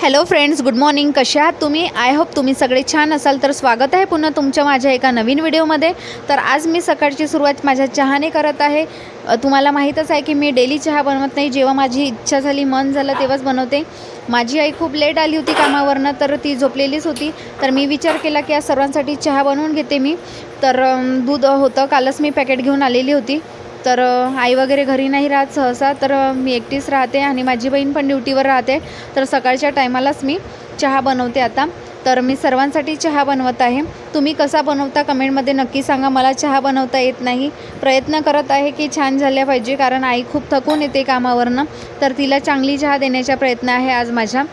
Hello friends, good morning. कशा आहात तुम्ही? आय होप तुम्ही सगळे छान असाल. तर स्वागत आहे पुन्हा तुमच्या माझ्या एका नवीन व्हिडिओमध्ये. तर आज मी सकाळची सुरुवात माझ्या चहाने करत आहे. तुम्हाला माहीतच आहे की मी डेली चहा बनवत नाही, जेव्हा माझी इच्छा झाली, मन झालं तेव्हाच बनवते. माझी आई खूप लेट आली होती कामावरनं, तर ती झोपलेलीच होती. तर मी विचार केला की आज सर्वांसाठी चहा बनवून घेते मी. तर दूध होतं, कालच मी पॅकेट घेऊन आलेली होती. तर आई वगैरे घरी नाही राहत सहसा, तर मी एकटीच राहते आणि माझी बहीण पण ड्युटीवर राहते. तर सकाळच्या टायमालाच मी चहा बनवते आता. तर मी सर्वांसाठी चहा बनवत आहे. तुम्ही कसा बनवता कमेंटमध्ये नक्की सांगा. मला चहा बनवता येत नाही, प्रयत्न करत आहे की छान झाल्या पाहिजे, कारण आई खूप थकून येते कामावरनं. तर तिला चांगली चहा देण्याचा प्रयत्न आहे आज माझा.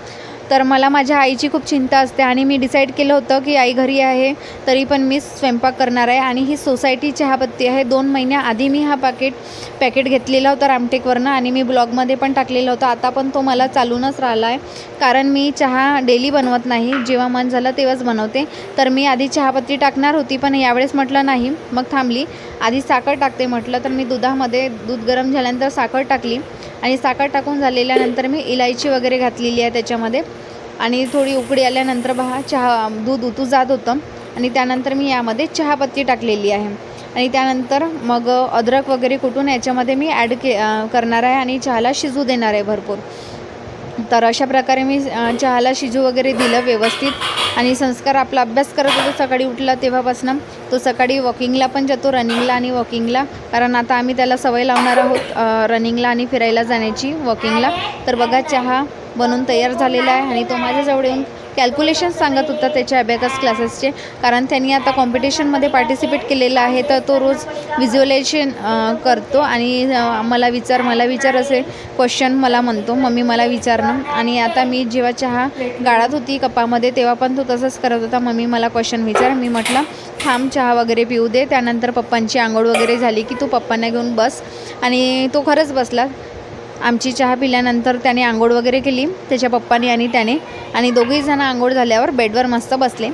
तर मला माझ्या आईची खूप चिंता असते आणि मी डिसाईड केलं होतं की आई घरी आहे तरी पण मी स्वयंपाक करणार आहे. आणि ही सोसायटी चहापत्ती आहे. 2 महिन्याआधी मी हा पॅकेट घेतलेला होता रामटेकवरनं आणि मी ब्लॉगमध्ये पण टाकलेला होता. आता पण तो मला चालूनच राहिला आहे, कारण मी चहा डेली बनवत नाही, जेव्हा मन झालं तेव्हाच बनवते. तर मी आधी चहापत्ती टाकणार होती, पण यावेळेस म्हटलं नाही, मग थांबली. आधी साखर टाकते म्हटलं, तर मी दुधामध्ये दूध गरम झाल्यानंतर साखर टाकली आणि साखर टाकून झालेल्यानंतर मी इलायची वगैरे घातलेली आहे त्याच्यामध्ये. आणि थोडी उकळी आल्यानंतर दूध उतू जात होतं आणि त्यानंतर मी यामध्ये चहापत्ती टाकलेली आहे. आणि त्यानंतर मग अद्रक वगैरे कुटून याच्यामध्ये मी करणार आहे आणि चहाला शिजू देणार आहे भरपूर. तर अशा प्रकारे मी चहाला शिजू वगैरे दिलं व्यवस्थित. आणि संस्कार आपला अभ्यास करत होतो सकाळी उठला तेव्हापासून. तो सकाळी वॉकिंगला पण जातो, रनिंगला आणि वॉकिंगला, कारण आता आम्ही त्याला सवय लावणार आहोत रनिंगला आणि फिरायला जाण्याची, वॉकिंगला. तर बघा, चहा बनवून तयार झालेला आहे आणि तो माझ्याजवळ येऊन कॅल्क्युलेशन सांगत होता त्याच्या अबॅकस क्लासेसचे, कारण त्यांनी आता कॉम्पिटिशनमध्ये पार्टिसिपेट केलेलं आहे. तर तो रोज व्हिज्युअलायझेशन करतो आणि मला विचार असे क्वेश्चन मला म्हणतो, मम्मी मला विचारणं. आणि आता मी जेव्हा चहा गाळत होती कपामध्ये तेव्हा पण तो तसंच करत होता, मम्मी मला क्वेश्चन विचार. मी म्हटलं थांब, चहा वगैरे पिऊ दे, त्यानंतर पप्पांची आंघोळ वगैरे झाली की तू पप्पांना घेऊन बस. आणि तो खरंच बसला. आमची चहा पिल्यानंतर त्याने आंघोळ वगैरे केली, त्याच्या पप्पाने आणि त्याने, आणि दोघेही आंघोळ झाल्यावर बेडवर मस्त बसले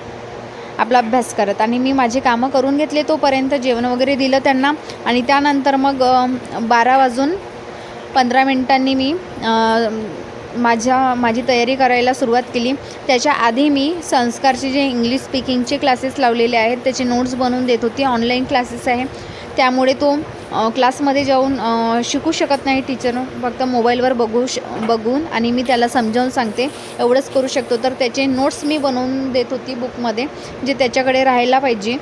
आपला अभ्यास करत. आणि मी माझे कामं करून घेतले, तोपर्यंत जेवण वगैरे दिलं त्यांना. आणि त्यानंतर मग 12:15 मी माझी तयारी करायला सुरुवात केली. त्याच्या आधी मी संस्कारचे जे इंग्लिश स्पीकिंगचे क्लासेस लावलेले आहेत त्याचे नोट्स बनवून देत होती. ऑनलाईन क्लासेस आहे, त्यामुळे तो क्लासमध्ये जाऊन शिकू शकत नाही टीचर, फक्त मोबाईलवर बघून आणि मी त्याला समजावून सांगते, एवढंच करू शकतो. तर त्याचे नोट्स मी बनवून देत होती बुकमध्ये, जे त्याच्याकडे राहायला पाहिजे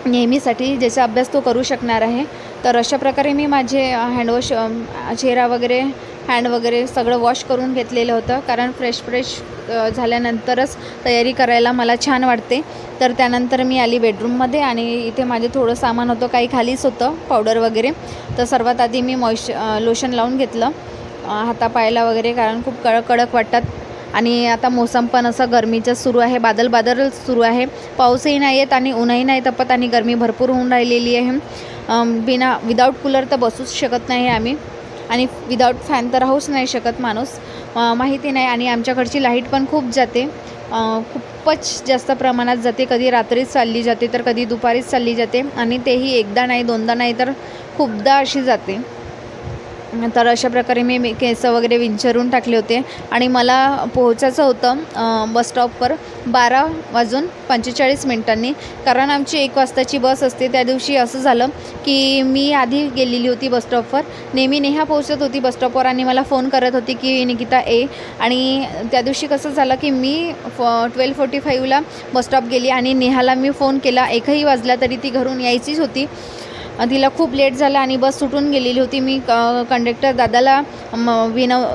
नेहमीसाठी, ज्याचा अभ्यास तो करू शकणार आहे. तर अशा प्रकारे मी माझे हँडवॉश, चेहरा वगैरे, हँड वगैरे सगळं वॉश करून घेतलेलं होतं, कारण फ्रेश झाल्यानंतरच तयारी करायला मला छान वाटते. तर त्यानंतर मी आली बेडरूममध्ये आणि इथे माझे थोडं सामान होतं, काही खालीच होतं, पावडर वगैरे. तर सर्वात आधी मी लोशन लावून घेतलं हातापायाला वगैरे, कारण खूप कडक वाटतात. आणि आता मोसम पण असं गरमीचं सुरू आहे, बादल सुरू आहे, पाऊसही नाही येत आणि ऊनही नाही तपत आणि गरमी भरपूर होऊन राहिलेली आहे. विदाऊट कूलर तर बसूच शकत नाही आम्ही, आणि विदाऊट फॅन तर राहूच नाही शकत माणूस, माहिती नाही. आणि आमच्याकडची लाईट पण खूप जाते, खूपच जास्त प्रमाणात जाते. कधी रात्रीच चालली जाते तर कधी दुपारीच चालली जाते, आणि तेही एकदा नाही, दोनदा नाही, तर खूपदा अशी जाते. तर अशा प्रकारे मी केस वगैरे विंचरून टाकले होते आणि मला पोहोचायचं होतं बसस्टॉपवर 12:45, कारण आमची 1 वाजताची बस असते. त्या दिवशी असं झालं की मी आधी गेलेली होती बसस्टॉपवर. नेहा पोहोचत होती बसस्टॉपवर आणि मला फोन करत होती की निकिता ये. आणि त्या दिवशी कसं झालं की मी 12:45ला बसस्टॉप गेली आणि नेहाला मी फोन केला, 1ही वाजला तरी ती घरून यायचीच होती. तिला खूप लेट झाला आणि बस सुटून गेलेली होती. मी कंडक्टर दादाला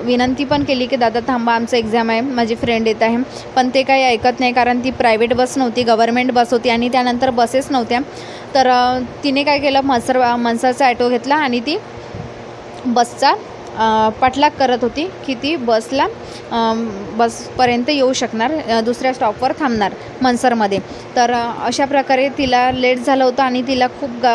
विनंती पण केली की दादा थांबा, आमचं एक्झाम आहे, माझी फ्रेंड येत आहे, पण ते काही ऐकत नाही, कारण ती प्रायव्हेट बस नव्हती, गव्हर्मेंट बस होती आणि त्यानंतर बसेस नव्हत्या. तर तिने काय केलं, मनसरचा ॲटो घेतला आणि ती बसचा पाठलाग करत होती की ती बसपर्यंत येऊ शकणार, दुसऱ्या स्टॉपवर थांबणार मनसरमध्ये. तर अशा प्रकारे तिला लेट झालं होतं आणि तिला खूप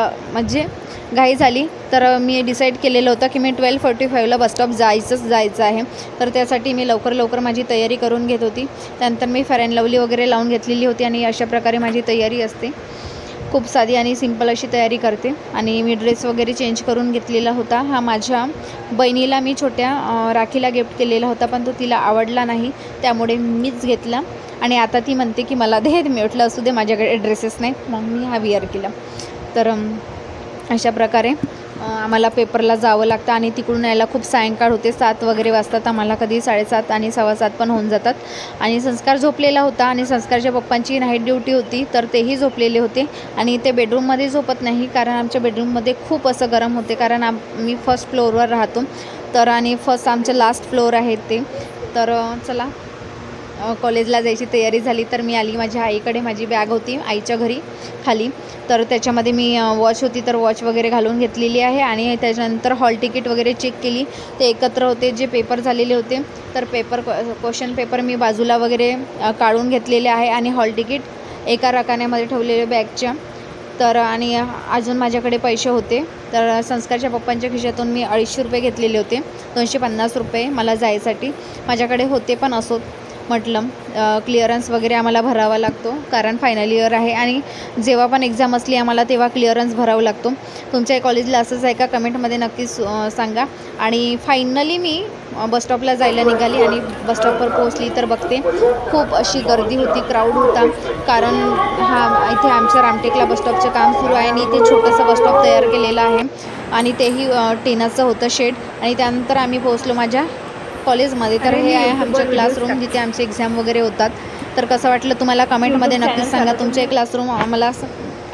घाई झाली. तर मी डिसाईड केलेलं होतं की मी 12:45ला बसस्टॉप जायचं आहे. तर त्यासाठी मी लवकर माझी तयारी करून घेत होती. त्यानंतर मी फेअर अँड लवली वगैरे लावून घेतलेली होती आणि अशा प्रकारे माझी तयारी असते. खूप साधी आणि सिंपल अशी तयारी करते. आणि मी ड्रेस वगैरे चेंज करून घेतलेला होता. हा माझ्या बहिणीला मी छोट्या राखीला गिफ्ट केलेला होता, पण तो तिला आवडला नाही, त्यामुळे मीच घेतला. आणि आता ती म्हणते की मला दे. मी म्हटलं असू दे, माझ्याकडे ड्रेसेस नाही, मग मी हा विअर केला. तर अशा प्रकारे आम्हाला पेपरला जावं लागतं आणि तिकडून यायला खूप सायंकाळ होते. 7 वगैरे वाजतात आम्हाला, कधी 7:30 आणि 7:15 पण होऊन जातात. आणि संस्कार झोपलेला होता आणि संस्कारच्या पप्पांची नाईट ड्युटी होती, तर तेही झोपलेले होते. आणि ते बेडरूममध्ये झोपत नाही, कारण आमच्या बेडरूममध्ये खूप असं गरम होते, कारण आम्ही फर्स्ट फ्लोअरवर राहतो. तर आणि फर्स्ट आमचं लास्ट फ्लोअर आहे ते. तर चला, कॉलेजला जायची तयारी झाली. तर मी आली माझ्या आईकडे. माझी बॅग होती आईच्या घरी खाली, तर त्याच्यामध्ये मी वॉच होती, तर वॉच वगैरे घालून घेतलेली आहे. आणि त्याच्यानंतर हॉल तिकीट वगैरे चेक केली. ते एकत्र होते जे पेपर झालेले होते, तर क्वेश्चन पेपर मी बाजूला वगैरे काढून घेतलेले आहे. आणि हॉल तिकीट एका रकान्यामध्ये ठेवलेले बॅगच्या. तर आणि अजून माझ्याकडे पैसे होते, तर संस्कारच्या पप्पांच्या खिशातून मी 250 रुपये घेतलेले होते. 250 रुपये मला जायसाठी माझ्याकडे होते, पण असो म्हटलं क्लिअरन्स वगैरे आम्हाला भरावा लागतो, कारण फायनल इयर आहे. आणि जेव्हा पण एक्झाम असली आम्हाला, तेव्हा क्लिअरन्स भरावा लागतो. तुमच्या कॉलेजला असंच आहे का? कमेंटमध्ये नक्कीच सांगा. आणि फायनली मी बसस्टॉपला जायला निघाली आणि बसस्टॉपवर पोहोचली, तर बघते खूप अशी गर्दी होती, क्राऊड होता. कारण इथे आमच्या रामटेकला बसस्टॉपचं काम सुरू आहे आणि इथे छोटंसं बसस्टॉप तयार केलेलं आहे. आणि तेही टेनाचं होतं शेड. आणि त्यानंतर आम्ही पोहोचलो माझ्या कॉलेजमध्ये. तर हे आहे आमचं क्लासरूम, जिथे आमचे एक्झाम वगैरे होतात. तर कसं वाटलं तुम्हाला कमेंटमध्ये नक्कीच सांगा. तुमचे क्लासरूम आम्हाला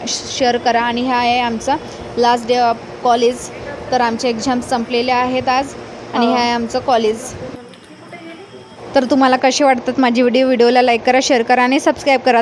शेअर करा. आणि हा आहे आमचा लास्ट डे ऑफ कॉलेज. तर आमचे एक्झाम्स संपलेले आहेत आज, आणि हे आहे आमचं कॉलेज. तर तुम्हाला कसे वाटतात माझी व्हिडिओला लाईक करा, शेअर करा आणि सबस्क्राईब करा.